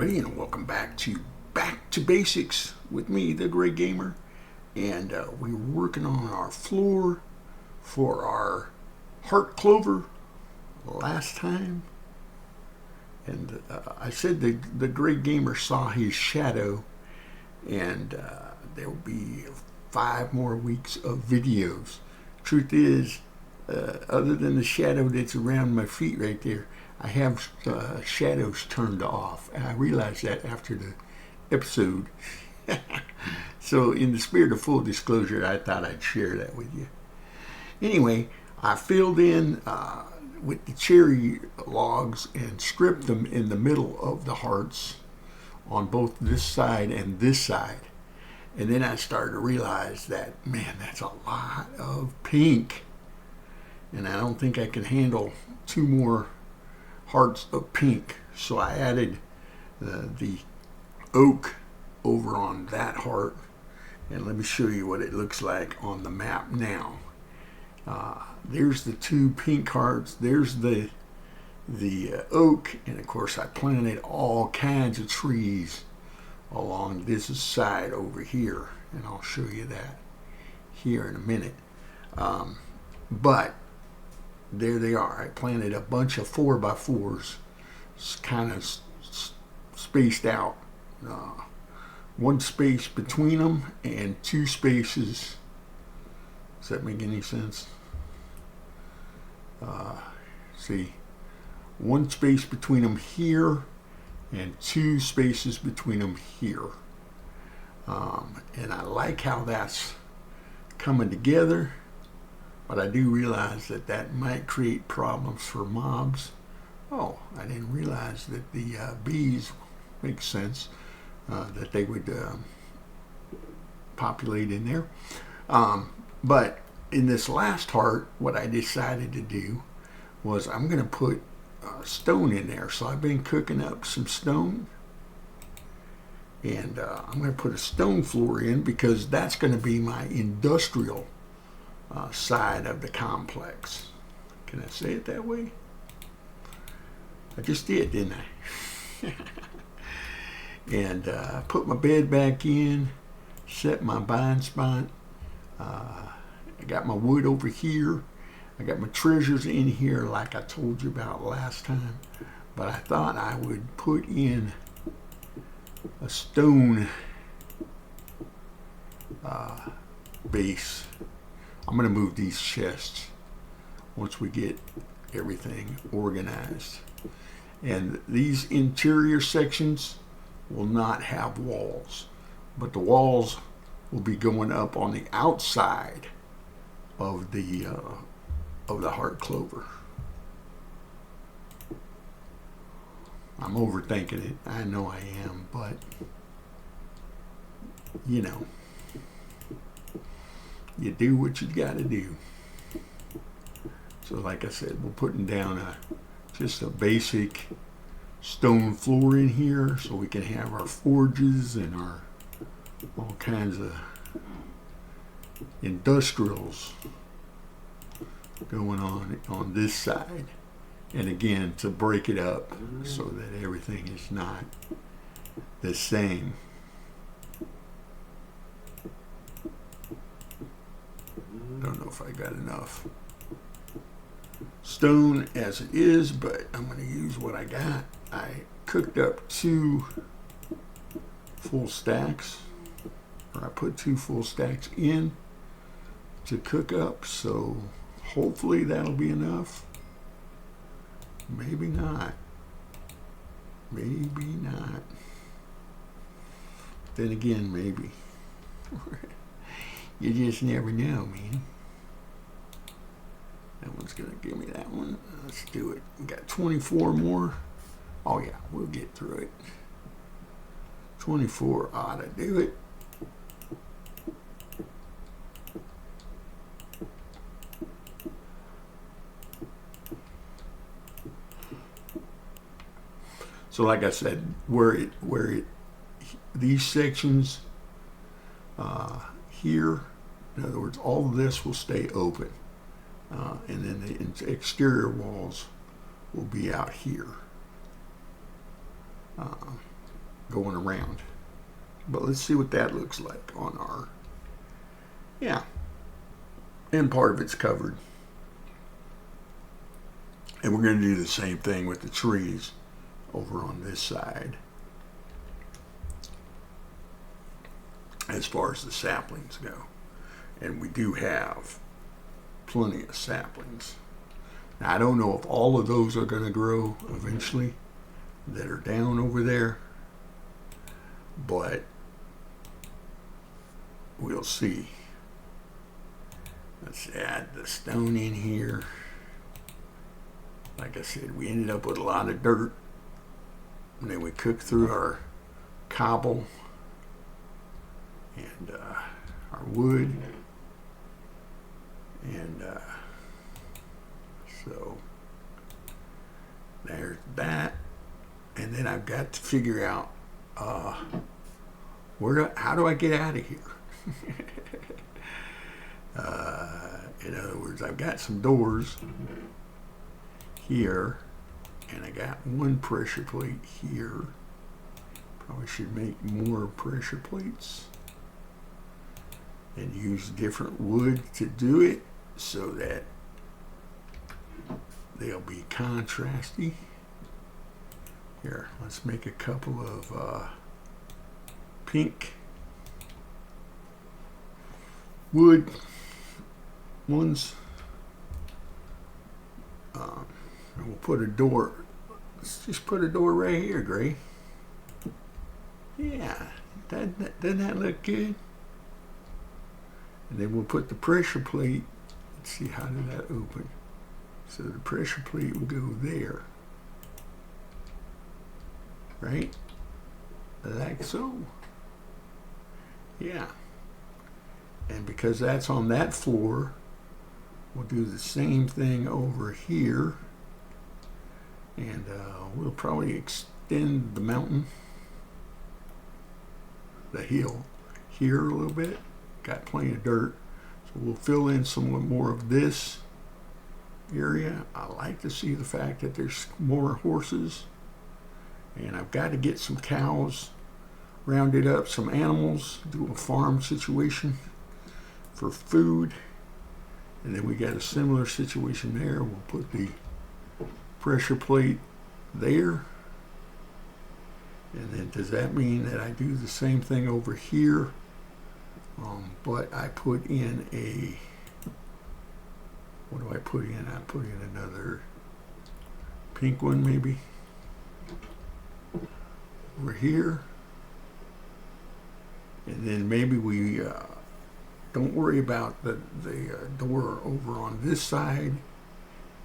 everybody, and welcome back to Basics with me, the Great Gamer. And we were working on our floor for our heart clover last time. And I said the Great Gamer saw his shadow, and there will be 5 more weeks of videos. Truth is, other than the shadow that's around my feet right there, I have shadows turned off, and I realized that after the episode. So in the spirit of full disclosure, I thought I'd share that with you. Anyway, I filled in with the cherry logs and stripped them in the middle of the hearts on both this side and this side. And then I started to realize that, man, that's a lot of pink. And I don't think I can handle 2 more hearts of pink. So I added the oak over on that heart. And let me show you what it looks like on the map now. There's the 2 pink hearts. There's the oak. And of course I planted all kinds of trees along this side over here. And I'll show you that here in a minute. But there they are. I planted a bunch of 4x4s, kind of spaced out. 1 space between them and 2 spaces. Does that make any sense? See, 1 space between them here and 2 spaces between them here. And I like how that's coming together. But I do realize that might create problems for mobs. Oh, I didn't realize that the bees, makes sense, that they would populate in there. But in this last heart, what I decided to do was I'm going to put stone in there. So I've been cooking up some stone. And I'm going to put a stone floor in because that's going to be my industrial side of the complex. Can I say it that way? I just did, didn't I? And put my bed back in, set my bind spot. I got my wood over here. I got my treasures in here like I told you about last time. But I thought I would put in a stone base. I'm going to move these chests once we get everything organized. And these interior sections will not have walls, but the walls will be going up on the outside of the heart clover. I'm overthinking it. I know I am, but you know, you do what you got to do. So like I said, we're putting down just a basic stone floor in here so we can have our forges and our all kinds of industrials going on this side. And again, to break it up so that everything is not the same. Don't know if I got enough stone as it is, but I'm going to use what I got. I cooked up 2 full stacks, or I put 2 full stacks in to cook up, so hopefully that'll be enough. Maybe not. Maybe not. Then again, maybe. You just never know, man. That one's going to give me that one. Let's do it. We got 24 more. Oh, yeah, we'll get through it. 24 ought to do it. So like I said, these sections here, in other words, all of this will stay open. And then the exterior walls will be out here. going around. But let's see what that looks like on our, yeah, and part of it's covered. And we're going to do the same thing with the trees over on this side as far as the saplings go. And we do have plenty of saplings. Now, I don't know if all of those are going to grow eventually that are down over there, but we'll see. Let's add the stone in here. Like I said, we ended up with a lot of dirt, and then we cooked through our cobble and our wood, and so there's that. And then I've got to figure out how do I get out of here? In other words, I've got some doors here, and I got one pressure plate here. Probably should make more pressure plates and use different wood to do it so that they'll be contrasty. Here, let's make a couple of pink wood ones. And we'll put a door. Let's just put a door right here, Gray. Yeah, doesn't that look good? And then we'll put the pressure plate. Let's see, how did that open? So the pressure plate will go there. Right? Like so. Yeah. And because that's on that floor, we'll do the same thing over here. And we'll probably extend the mountain, the hill, here a little bit. Got plenty of dirt. So we'll fill in some more of this area. I like to see the fact that there's more horses. And I've got to get some cows rounded up, some animals, do a farm situation for food. And then we got a similar situation there. We'll put the pressure plate there. And then does that mean that I do the same thing over here? But I put in a, what do I put in? I put in another pink one maybe. Over here. And then maybe we don't worry about the door over on this side,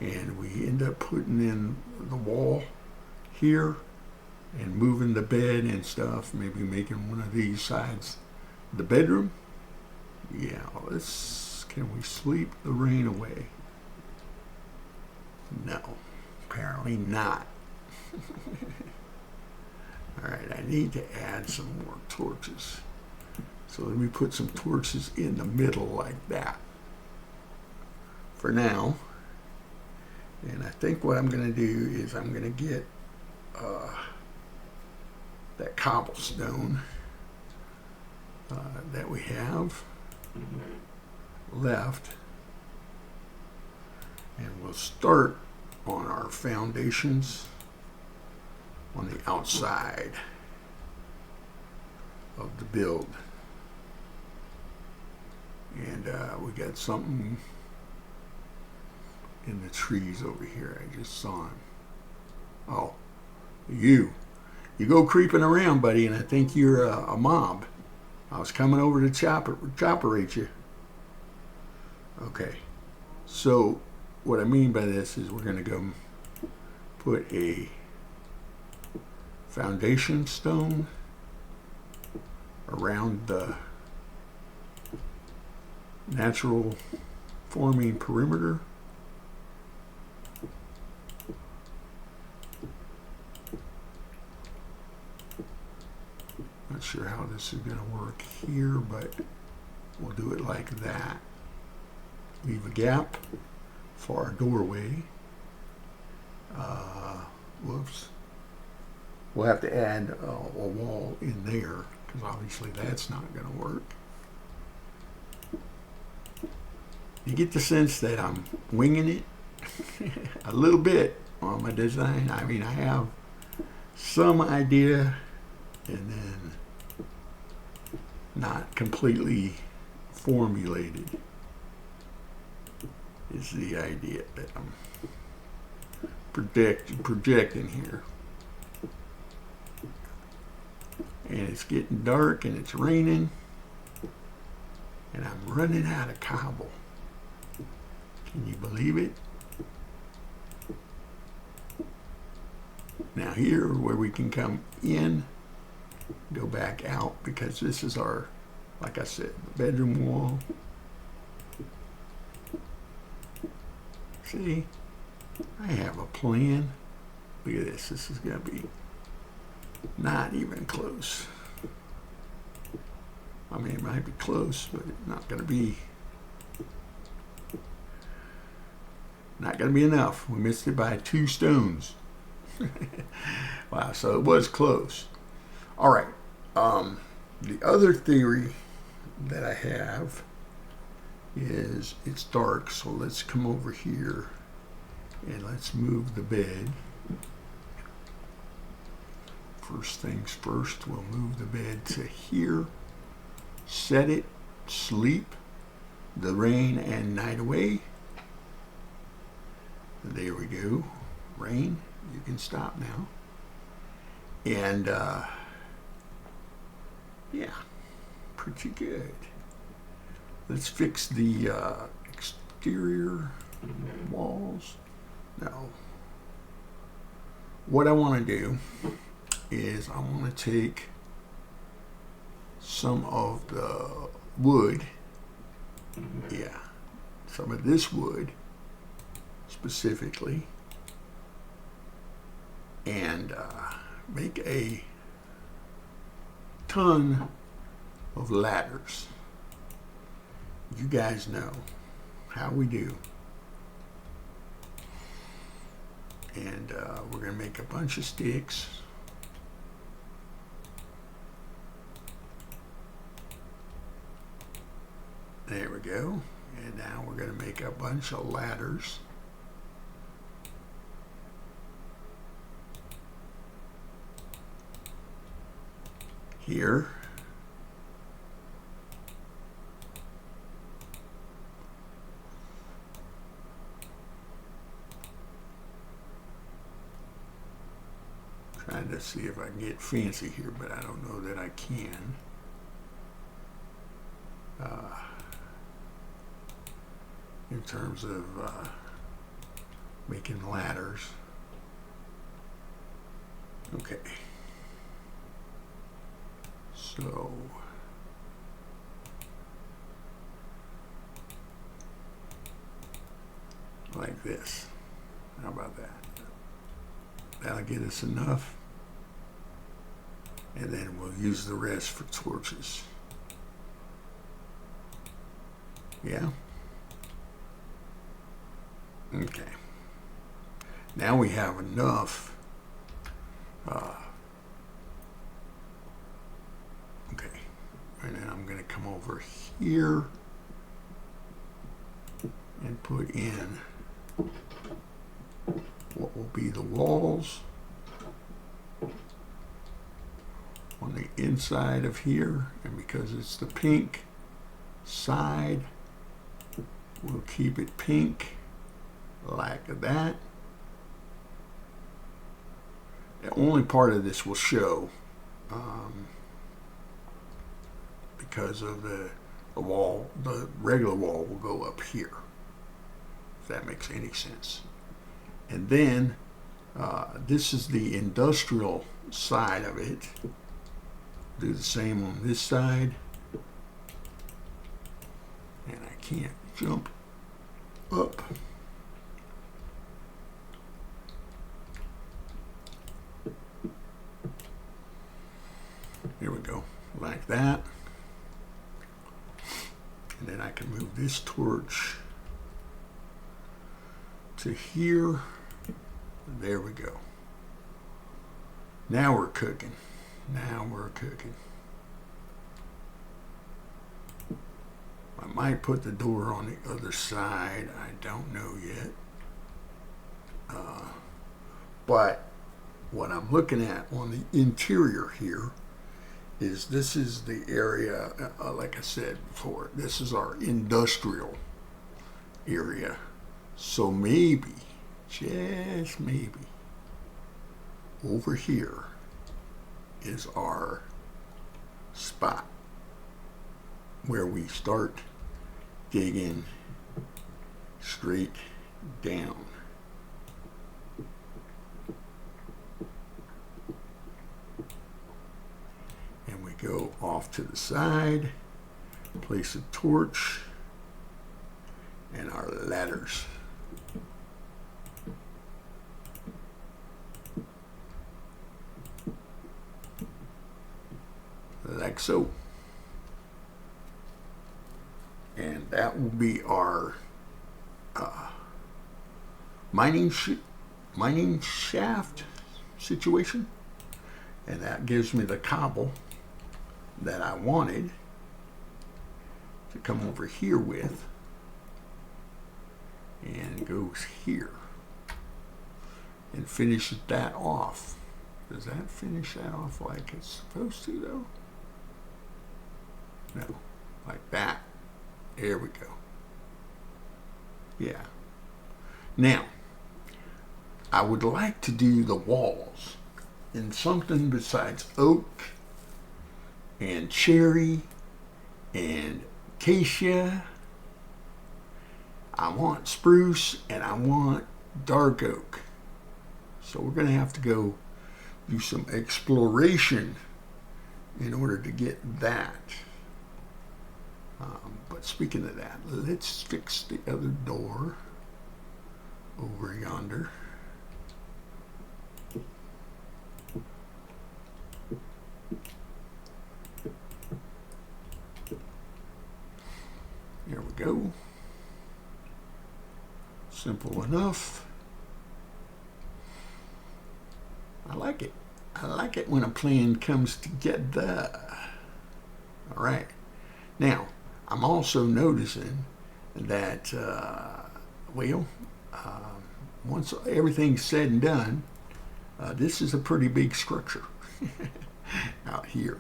and we end up putting in the wall here and moving the bed and stuff, maybe making one of these sides the bedroom. Yeah, can we sleep the rain away? No, apparently not. All right, I need to add some more torches. So let me put some torches in the middle like that for now. And I think what I'm going to do is I'm going to get that cobblestone that we have left. And we'll start on our foundations on the outside of the build. And we got something in the trees over here. I just saw him. Oh, you go creeping around, buddy, and I think you're a mob. I was coming over to chopperate you. Okay, so what I mean by this is we're going to go put a foundation stone around the natural forming perimeter. Not sure how this is going to work here, but we'll do it like that. Leave a gap for our doorway. Whoops. we'll have to add a wall in there because obviously that's not going to work. You get the sense that I'm winging it a little bit on my design. I mean, I have some idea and then not completely formulated is the idea that I'm projecting here. And it's getting dark and it's raining and I'm running out of cobble. Can you believe it? Now here where we can come in, go back out because this is our, like I said, bedroom wall. See, I have a plan. Look at this. This is going to be not even close. I mean, it might be close, but it's not going to be enough. We missed it by 2 stones. Wow, so it was close. All right. The other theory that I have is it's dark, so let's come over here and let's move the bed. First things first, we'll move the bed to here, set it, sleep, the rain and night away. There we go. Rain, you can stop now. And yeah, pretty good. Let's fix the exterior walls. No. What I want to do is I want to take some of the wood, yeah, some of this wood specifically, and make a ton of ladders. You guys know how we do. And we're going to make a bunch of sticks. There we go. And now we're going to make a bunch of ladders. Here. Trying to see if I can get fancy here, but I don't know that I can. In terms of making ladders. Okay. So like this. How about that? That'll get us enough. And then we'll use the rest for torches. Yeah? Okay. Now we have enough. Okay. And then I'm going to come over here and put in what will be the walls on the inside of here, and because it's the pink side, we'll keep it pink like that. The only part of this will show because of the wall, the regular wall will go up here, if that makes any sense. And then this is the industrial side of it. Do the same on this side. And I can't jump up. Here we go, like that. And then I can move this torch to here. There we go. Now we're cooking. Now we're cooking. I might put the door on the other side. I don't know yet. But what I'm looking at on the interior here is this is the area, like I said before, this is our industrial area. So maybe, just maybe, over here is our spot where we start digging straight down. And we go off to the side, place a torch, and our ladders. Like so. And that will be our mining shaft situation. And that gives me the cobble that I wanted to come over here with, and goes here and finishes that off. Does that finish that off like it's supposed to though? No, like that. There we go. Yeah. Now, I would like to do the walls in something besides oak and cherry and acacia. I want spruce and I want dark oak. So we're going to have to go do some exploration in order to get that. But speaking of that, let's fix the other door over yonder. There we go. Simple enough. I like it. I like it when a plan comes together. All right. Now, I'm also noticing that, once everything's said and done, this is a pretty big structure out here.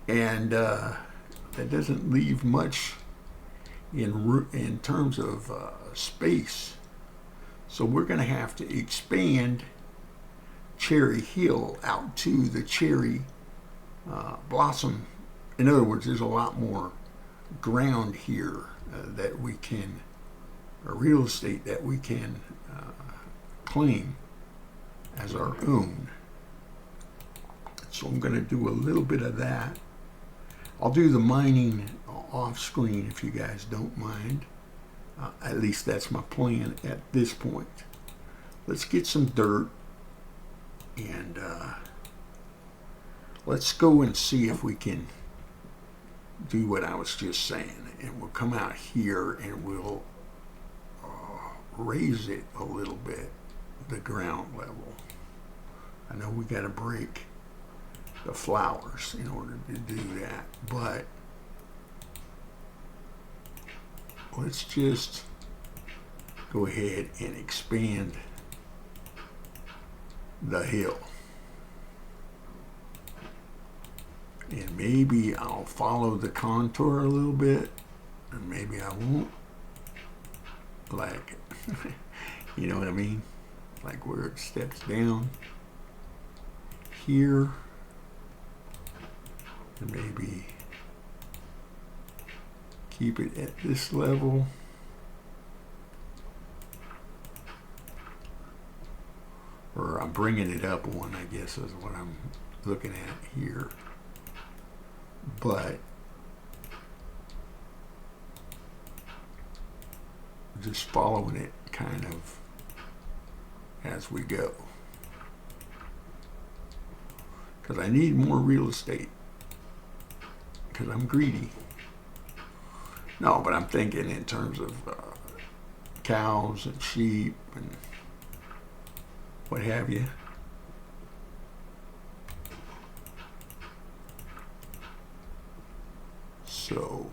And that doesn't leave much in terms of space. So we're going to have to expand Cherry Hill out to the cherry blossom. In other words, there's a lot more ground here that we can, or real estate that we can claim as our own. So I'm going to do a little bit of that. I'll do the mining off screen if you guys don't mind. At least that's my plan at this point. Let's get some dirt and let's go and see if we can do what I was just saying. And we'll come out here and we'll raise it a little bit, the ground level. I know we got to break the flowers in order to do that, but let's just go ahead and expand the hill. And maybe I'll follow the contour a little bit, and maybe I won't. Like, you know what I mean? Like where it steps down here, and maybe keep it at this level. Or I'm bringing it up one, I guess is what I'm looking at here. But just following it kind of as we go. Because I need more real estate. Because I'm greedy. No, but I'm thinking in terms of cows and sheep and what have you. So,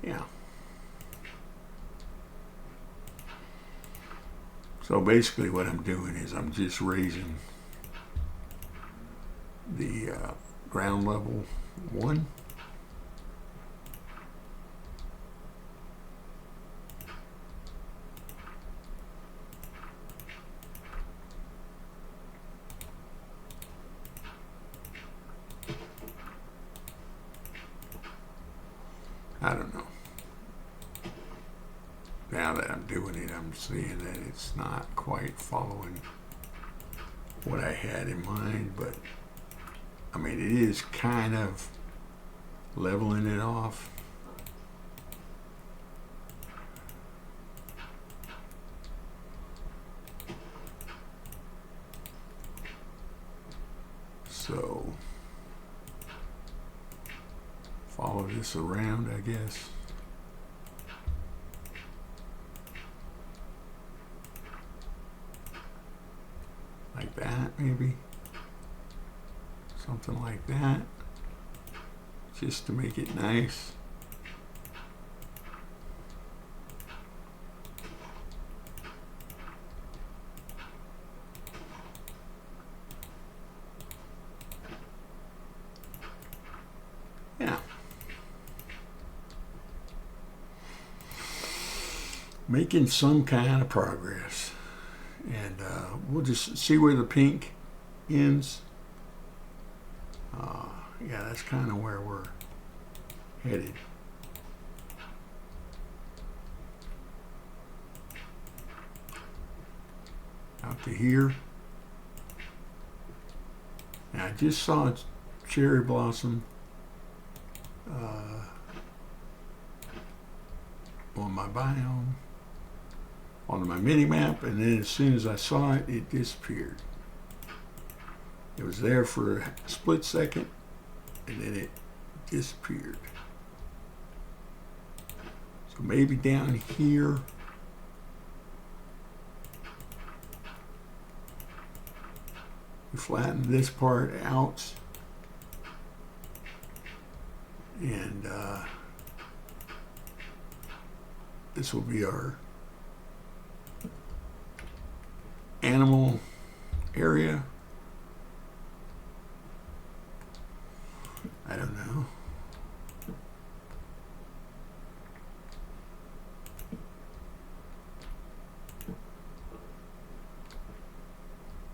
yeah. So basically what I'm doing is I'm just raising the ground level 1. I don't know. Now that I'm doing it, I'm seeing that it's not quite following what I had in mind, but I mean, it is kind of leveling it off. So, follow this around, I guess. Like that, maybe. Something like that. Just to make it nice. Yeah. Making some kind of progress. And we'll just see where the pink ends. Yeah, that's kind of where we're headed. Out to here. Now, I just saw a cherry blossom on my biome, on my mini map, and then as soon as I saw it, it disappeared. It was there for a split second, and then it disappeared. So maybe down here, we flatten this part out, and this will be our animal area. I don't know.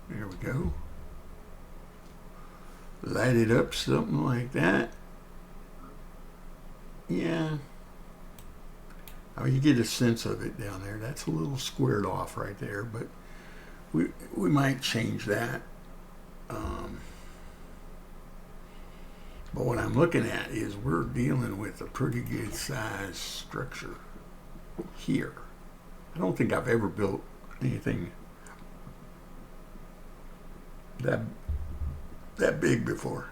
There we go. Light it up, something like that. Yeah. I mean, you get a sense of it down there. That's a little squared off right there, but we might change that. But what I'm looking at is we're dealing with a pretty good size structure here. I don't think I've ever built anything that big before.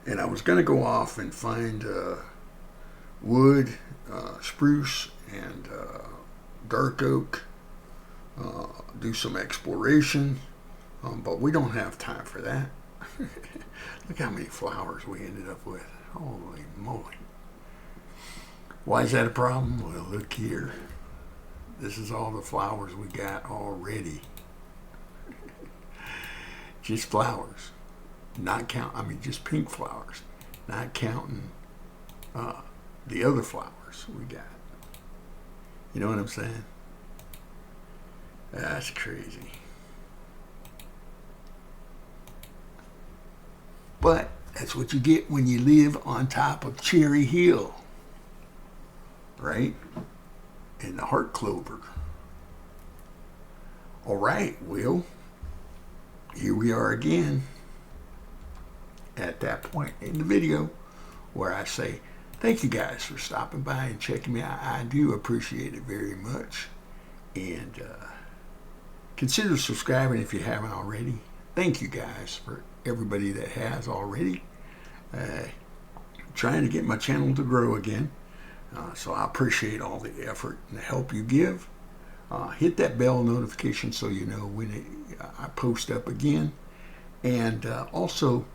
And I was going to go off and find wood, spruce, and dark oak, do some exploration, but we don't have time for that. Look how many flowers we ended up with. Holy moly. Why is that a problem? Well, look here. This is all the flowers we got already. Just flowers. Just pink flowers. Not counting the other flowers we got. You know what I'm saying? That's crazy. But that's what you get when you live on top of Cheery Hill. Right? In the heart clover. All right, Will. Here we are again at that point in the video where I say thank you guys for stopping by and checking me out. I do appreciate it very much. And consider subscribing if you haven't already. Thank you guys for everybody that has already. Trying to get my channel to grow again. So I appreciate all the effort and the help you give. Hit that bell notification so you know when I post up again. And also,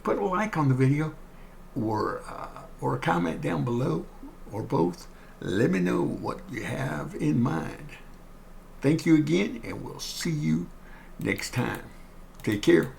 put a like on the video, or a comment down below, or both. Let me know what you have in mind. Thank you again, and we'll see you next time. Take care.